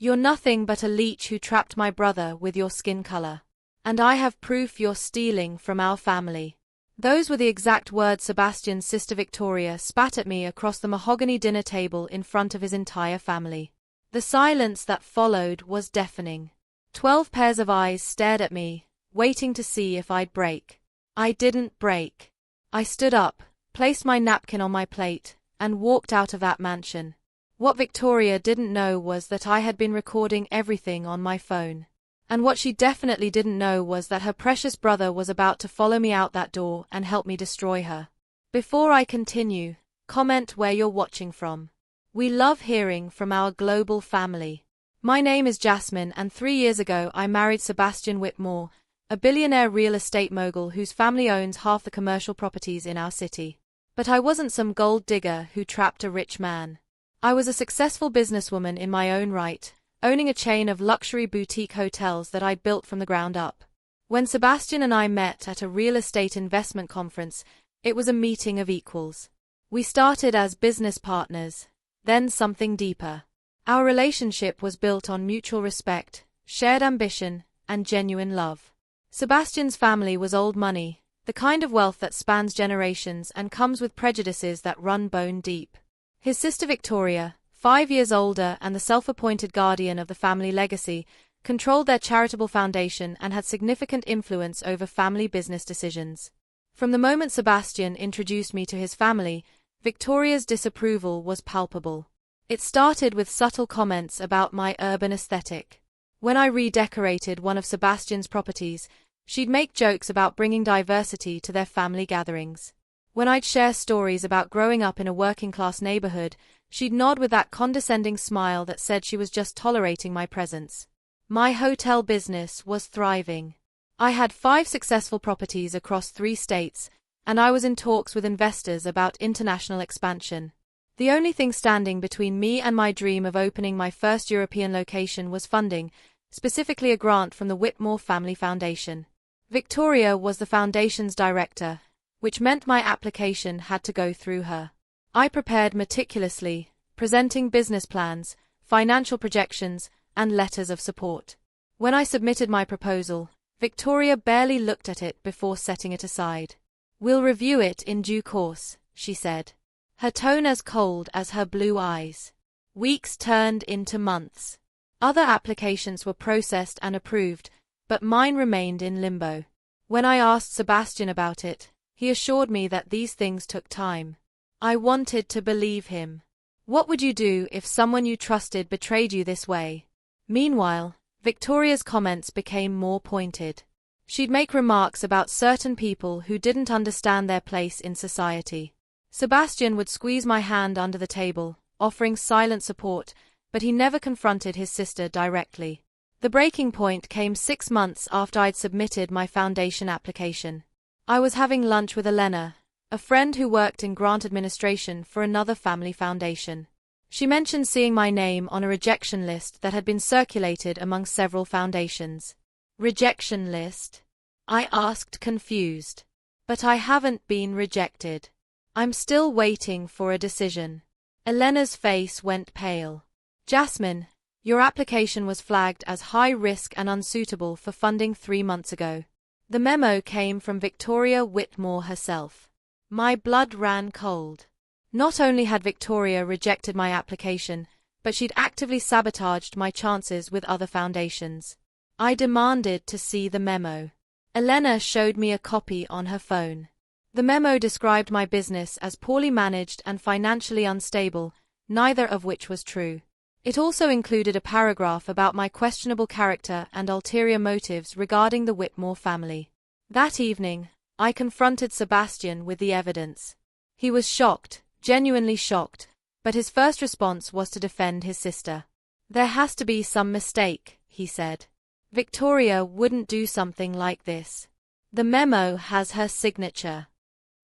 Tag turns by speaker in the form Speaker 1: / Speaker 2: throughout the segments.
Speaker 1: You're nothing but a leech who trapped my brother with your skin color. And I have proof you're stealing from our family. Those were the exact words Sebastian's sister Victoria spat at me across the mahogany dinner table in front of his entire family. The silence that followed was deafening. 12 pairs of eyes stared at me, waiting to see if I'd break. I didn't break. I stood up, placed my napkin on my plate, and walked out of that mansion. What Victoria didn't know was that I had been recording everything on my phone. And what she definitely didn't know was that her precious brother was about to follow me out that door and help me destroy her. Before I continue, comment where you're watching from. We love hearing from our global family. My name is Jasmine, and 3 years ago I married Sebastian Whitmore, a billionaire real estate mogul whose family owns half the commercial properties in our city. But I wasn't some gold digger who trapped a rich man. I was a successful businesswoman in my own right, owning a chain of luxury boutique hotels that I'd built from the ground up. When Sebastian and I met at a real estate investment conference, it was a meeting of equals. We started as business partners, then something deeper. Our relationship was built on mutual respect, shared ambition, and genuine love. Sebastian's family was old money, the kind of wealth that spans generations and comes with prejudices that run bone deep. His sister Victoria, 5 years older and the self-appointed guardian of the family legacy, controlled their charitable foundation and had significant influence over family business decisions. From the moment Sebastian introduced me to his family, Victoria's disapproval was palpable. It started with subtle comments about my urban aesthetic. When I redecorated one of Sebastian's properties, she'd make jokes about bringing diversity to their family gatherings. When I'd share stories about growing up in a working-class neighborhood, she'd nod with that condescending smile that said she was just tolerating my presence. My hotel business was thriving. I had 5 successful properties across 3 states, and I was in talks with investors about international expansion. The only thing standing between me and my dream of opening my first European location was funding, specifically a grant from the Whitmore Family Foundation. Victoria was the foundation's director, which meant my application had to go through her. I prepared meticulously, presenting business plans, financial projections, and letters of support. When I submitted my proposal, Victoria barely looked at it before setting it aside. "We'll review it in due course," she said, her tone as cold as her blue eyes. Weeks turned into months. Other applications were processed and approved, but mine remained in limbo. When I asked Sebastian about it, he assured me that these things took time. I wanted to believe him. What would you do if someone you trusted betrayed you this way? Meanwhile, Victoria's comments became more pointed. She'd make remarks about certain people who didn't understand their place in society. Sebastian would squeeze my hand under the table, offering silent support, but he never confronted his sister directly. The breaking point came 6 months after I'd submitted my foundation application. I was having lunch with Elena, a friend who worked in grant administration for another family foundation. She mentioned seeing my name on a rejection list that had been circulated among several foundations. Rejection list? I asked, confused. But I haven't been rejected. I'm still waiting for a decision. Elena's face went pale. Jasmine, your application was flagged as high risk and unsuitable for funding 3 months ago. The memo came from Victoria Whitmore herself. My blood ran cold. Not only had Victoria rejected my application, but she'd actively sabotaged my chances with other foundations. I demanded to see the memo. Elena showed me a copy on her phone. The memo described my business as poorly managed and financially unstable, neither of which was true. It also included a paragraph about my questionable character and ulterior motives regarding the Whitmore family. That evening, I confronted Sebastian with the evidence. He was shocked, genuinely shocked, but his first response was to defend his sister. "There has to be some mistake," he said. "Victoria wouldn't do something like this. The memo has her signature."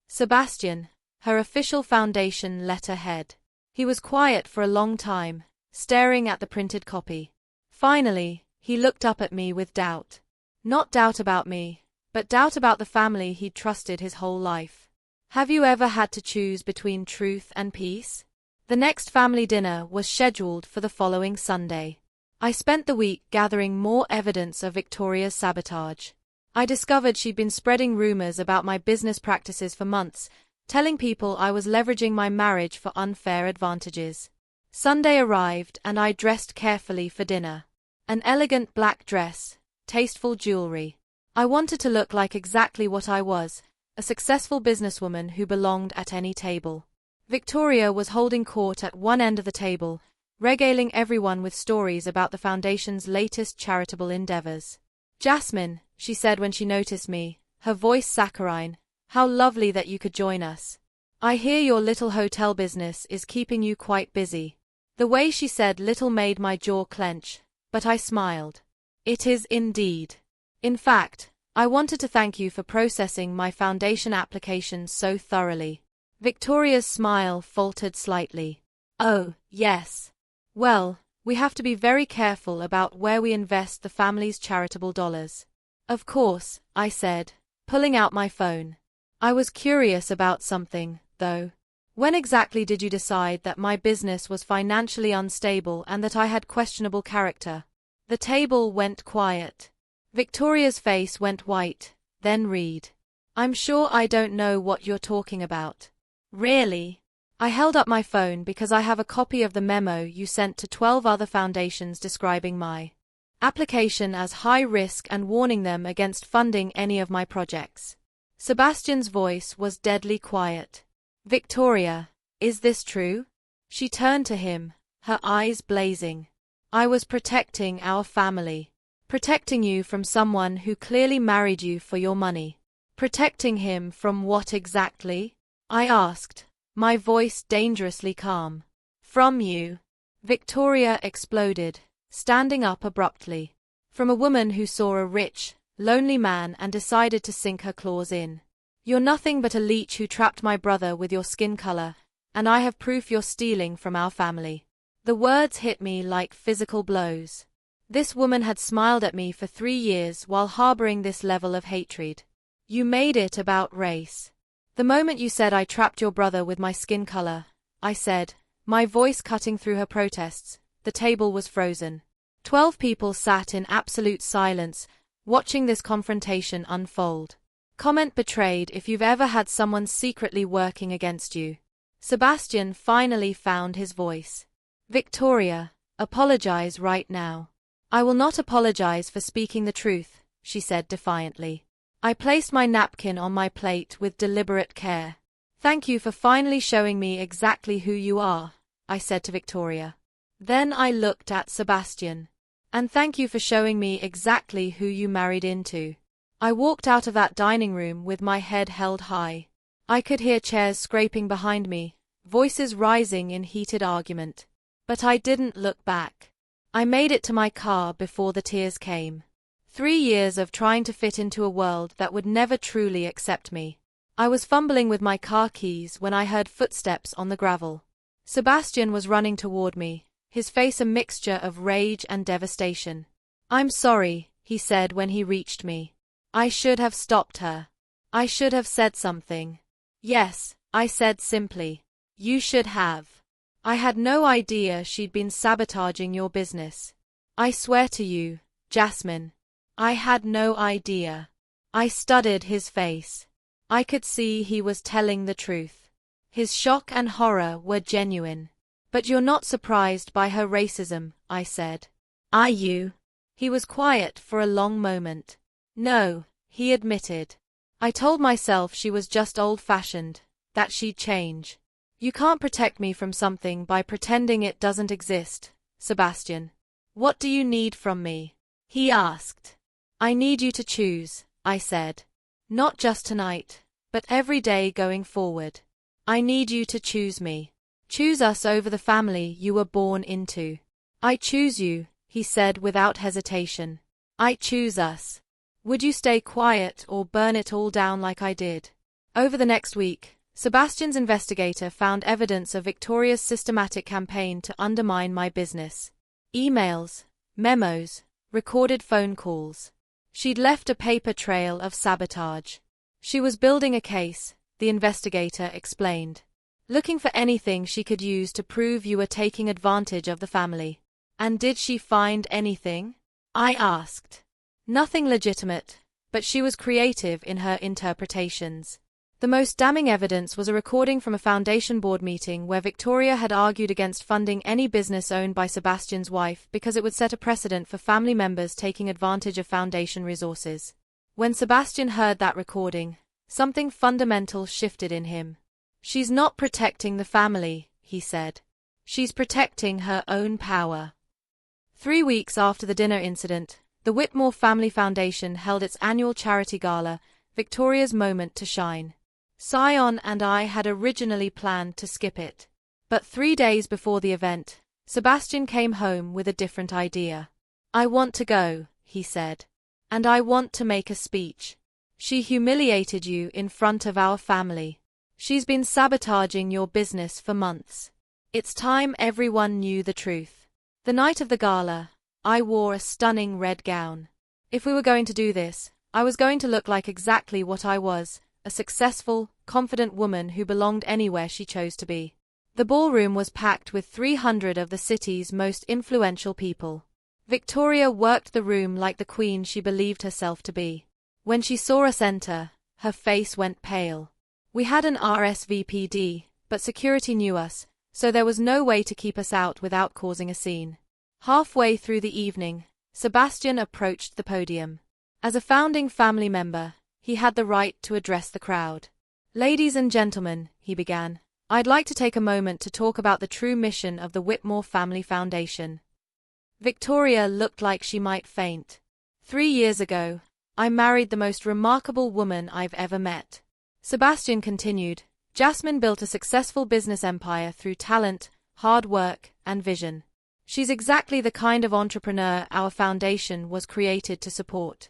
Speaker 1: Sebastian, her official foundation letterhead. He was quiet for a long time, staring at the printed copy. Finally, he looked up at me with doubt. Not doubt about me, but doubt about the family he'd trusted his whole life. "Have you ever had to choose between truth and peace?" The next family dinner was scheduled for the following Sunday. I spent the week gathering more evidence of Victoria's sabotage. I discovered she'd been spreading rumors about my business practices for months, telling people I was leveraging my marriage for unfair advantages. Sunday arrived and I dressed carefully for dinner. An elegant black dress, tasteful jewelry. I wanted to look like exactly what I was, a successful businesswoman who belonged at any table. Victoria was holding court at one end of the table, regaling everyone with stories about the Foundation's latest charitable endeavors. "Jasmine," she said when she noticed me, her voice saccharine, "how lovely that you could join us. I hear your little hotel business is keeping you quite busy." The way she said little made my jaw clench, but I smiled. "It is indeed. In fact, I wanted to thank you for processing my Foundation application so thoroughly." Victoria's smile faltered slightly. "Oh, yes. Well, we have to be very careful about where we invest the family's charitable dollars." "Of course," I said, pulling out my phone. "I was curious about something, though. When exactly did you decide that my business was financially unstable and that I had questionable character?" The table went quiet. Victoria's face went white, then red. "I'm sure I don't know what you're talking about." "Really?" I held up my phone because I have a copy of the memo you sent to 12 other foundations describing my application as high risk and warning them against funding any of my projects. Sebastian's voice was deadly quiet. "Victoria, is this true?" She turned to him, her eyes blazing. "I was protecting our family. Protecting you from someone who clearly married you for your money." "Protecting him from what exactly?" I asked, my voice dangerously calm. "From you." Victoria exploded, standing up abruptly. "From a woman who saw a rich, lonely man and decided to sink her claws in. You're nothing but a leech who trapped my brother with your skin color, and I have proof you're stealing from our family." The words hit me like physical blows. This woman had smiled at me for 3 years while harboring this level of hatred. "You made it about race. The moment you said I trapped your brother with my skin color," I said, my voice cutting through her protests, the table was frozen. 12 people sat in absolute silence, watching this confrontation unfold. Comment betrayed if you've ever had someone secretly working against you. Sebastian finally found his voice. "Victoria, apologize right now." "I will not apologize for speaking the truth," she said defiantly. I placed my napkin on my plate with deliberate care. "Thank you for finally showing me exactly who you are," I said to Victoria. Then I looked at Sebastian. "And thank you for showing me exactly who you married into." I walked out of that dining room with my head held high. I could hear chairs scraping behind me, voices rising in heated argument. But I didn't look back. I made it to my car before the tears came. 3 years of trying to fit into a world that would never truly accept me. I was fumbling with my car keys when I heard footsteps on the gravel. Sebastian was running toward me, his face a mixture of rage and devastation. "I'm sorry," he said when he reached me. "I should have stopped her. I should have said something." "Yes," I said simply. "You should have. I had no idea she'd been sabotaging your business. I swear to you, Jasmine. I had no idea." I studied his face. I could see he was telling the truth. His shock and horror were genuine. "But you're not surprised by her racism," I said. "Are you?" He was quiet for a long moment. "No," he admitted. "I told myself she was just old-fashioned, that she'd change." "You can't protect me from something by pretending it doesn't exist, Sebastian. What do you need from me?" he asked. "I need you to choose," I said. "Not just tonight, but every day going forward. I need you to choose me. Choose us over the family you were born into." "I choose you," he said without hesitation. "I choose us. Would you stay quiet or burn it all down like I did?" Over the next week, Sebastian's investigator found evidence of Victoria's systematic campaign to undermine my business. Emails, memos, recorded phone calls. She'd left a paper trail of sabotage. She was building a case, the investigator explained. Looking for anything she could use to prove you were taking advantage of the family. And did she find anything? I asked. Nothing legitimate, but she was creative in her interpretations. The most damning evidence was a recording from a foundation board meeting where Victoria had argued against funding any business owned by Sebastian's wife because it would set a precedent for family members taking advantage of foundation resources. When Sebastian heard that recording, something fundamental shifted in him. She's not protecting the family, he said. She's protecting her own power. 3 weeks after the dinner incident, the Whitmore Family Foundation held its annual charity gala, Victoria's Moment to Shine. Sion and I had originally planned to skip it. But 3 days before the event, Sebastian came home with a different idea. I want to go, he said. And I want to make a speech. She humiliated you in front of our family. She's been sabotaging your business for months. It's time everyone knew the truth. The night of the gala, I wore a stunning red gown. If we were going to do this, I was going to look like exactly what I was, a successful, confident woman who belonged anywhere she chose to be. The ballroom was packed with 300 of the city's most influential people. Victoria worked the room like the queen she believed herself to be. When she saw us enter, her face went pale. We had an RSVPD, but security knew us, so there was no way to keep us out without causing a scene. Halfway through the evening, Sebastian approached the podium. As a founding family member, he had the right to address the crowd. Ladies and gentlemen, he began, I'd like to take a moment to talk about the true mission of the Whitmore Family Foundation. Victoria looked like she might faint. 3 years ago, I married the most remarkable woman I've ever met. Sebastian continued, Jasmine built a successful business empire through talent, hard work, and vision. She's exactly the kind of entrepreneur our foundation was created to support.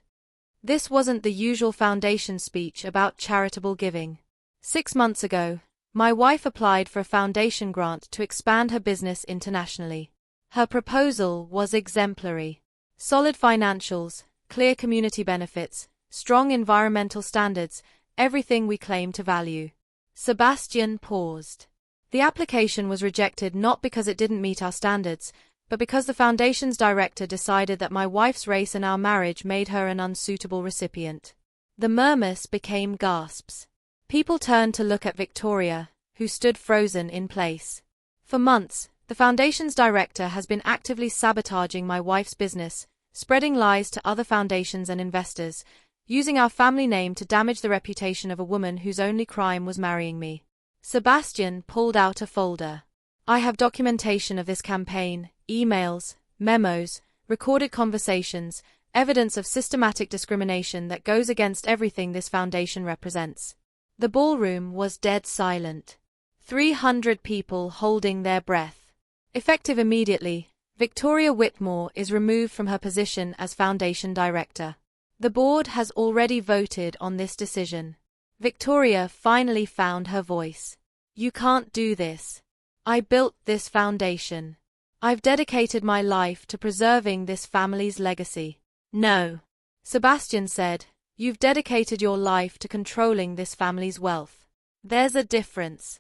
Speaker 1: This wasn't the usual foundation speech about charitable giving. 6 months ago, my wife applied for a foundation grant to expand her business internationally. Her proposal was exemplary. Solid financials, clear community benefits, strong environmental standards, everything we claim to value. Sebastian paused. The application was rejected not because it didn't meet our standards, but because the foundation's director decided that my wife's race and our marriage made her an unsuitable recipient. The murmurs became gasps. People turned to look at Victoria, who stood frozen in place. For months, the foundation's director has been actively sabotaging my wife's business, spreading lies to other foundations and investors, using our family name to damage the reputation of a woman whose only crime was marrying me. Sebastian pulled out a folder. I have documentation of this campaign, emails, memos, recorded conversations, evidence of systematic discrimination that goes against everything this foundation represents. The ballroom was dead silent. 300 people holding their breath. Effective immediately, Victoria Whitmore is removed from her position as foundation director. The board has already voted on this decision. Victoria finally found her voice. You can't do this. I built this foundation. I've dedicated my life to preserving this family's legacy. No, Sebastian said, you've dedicated your life to controlling this family's wealth. There's a difference.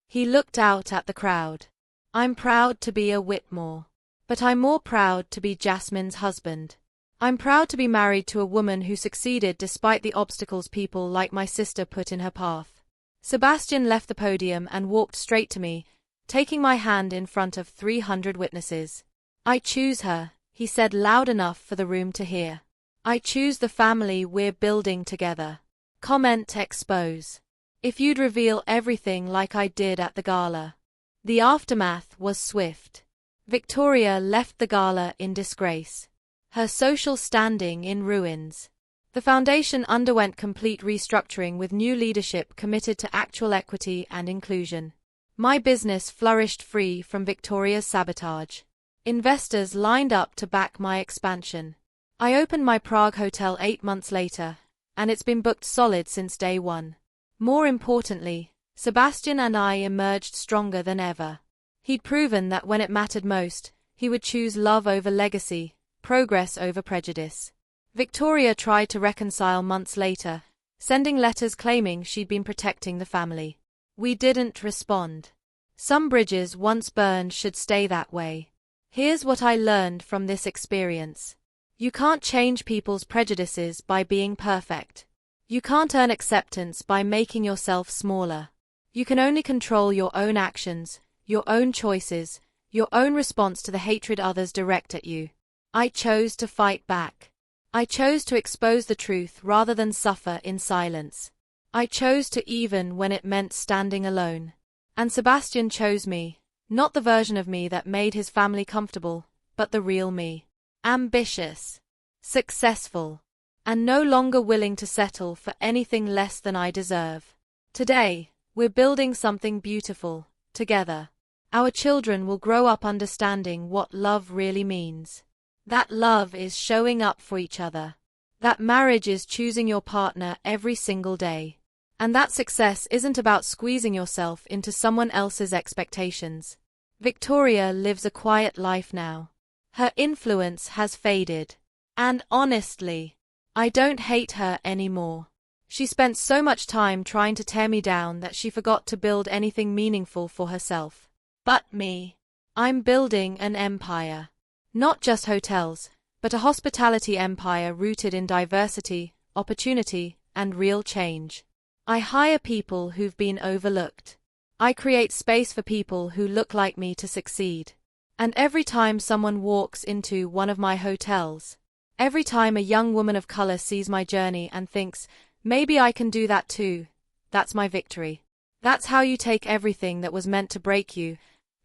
Speaker 1: He looked out at the crowd. I'm proud to be a Whitmore. But I'm more proud to be Jasmine's husband. I'm proud to be married to a woman who succeeded despite the obstacles people like my sister put in her path. Sebastian left the podium and walked straight to me, taking my hand in front of 300 witnesses. I choose her, he said loud enough for the room to hear. I choose the family we're building together. Comment expose. If you'd reveal everything like I did at the gala. The aftermath was swift. Victoria left the gala in disgrace. Her social standing in ruins. The foundation underwent complete restructuring with new leadership committed to actual equity and inclusion. My business flourished free from Victoria's sabotage. Investors lined up to back my expansion. I opened my Prague hotel 8 months later, and it's been booked solid since day one. More importantly, Sebastian and I emerged stronger than ever. He'd proven that when it mattered most, he would choose love over legacy, progress over prejudice. Victoria tried to reconcile months later, sending letters claiming she'd been protecting the family. We didn't respond. Some bridges once burned should stay that way. Here's what I learned from this experience. You can't change people's prejudices by being perfect. You can't earn acceptance by making yourself smaller. You can only control your own actions, your own choices, your own response to the hatred others direct at you. I chose to fight back. I chose to expose the truth rather than suffer in silence. I chose to even when it meant standing alone. And Sebastian chose me, not the version of me that made his family comfortable, but the real me. Ambitious, successful, and no longer willing to settle for anything less than I deserve. Today, we're building something beautiful, together. Our children will grow up understanding what love really means. That love is showing up for each other. That marriage is choosing your partner every single day. And that success isn't about squeezing yourself into someone else's expectations. Victoria lives a quiet life now. Her influence has faded. And honestly, I don't hate her anymore. She spent so much time trying to tear me down that she forgot to build anything meaningful for herself. But me. I'm building an empire. Not just hotels, but a hospitality empire rooted in diversity, opportunity, and real change. I hire people who've been overlooked. I create space for people who look like me to succeed. And every time someone walks into one of my hotels, every time a young woman of color sees my journey and thinks, maybe I can do that too, that's my victory. That's how you take everything that was meant to break you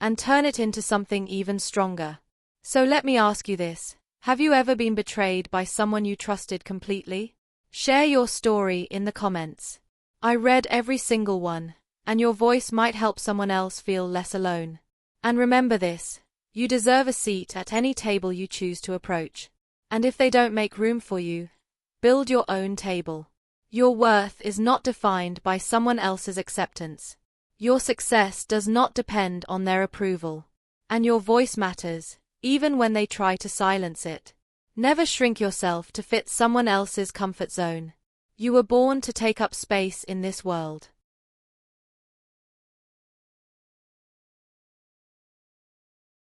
Speaker 1: and turn it into something even stronger. So let me ask you this. Have you ever been betrayed by someone you trusted completely? Share your story in the comments. I read every single one, and your voice might help someone else feel less alone. And remember this, you deserve a seat at any table you choose to approach. And if they don't make room for you, build your own table. Your worth is not defined by someone else's acceptance. Your success does not depend on their approval. And your voice matters, even when they try to silence it. Never shrink yourself to fit someone else's comfort zone. You were born to take up space in this world.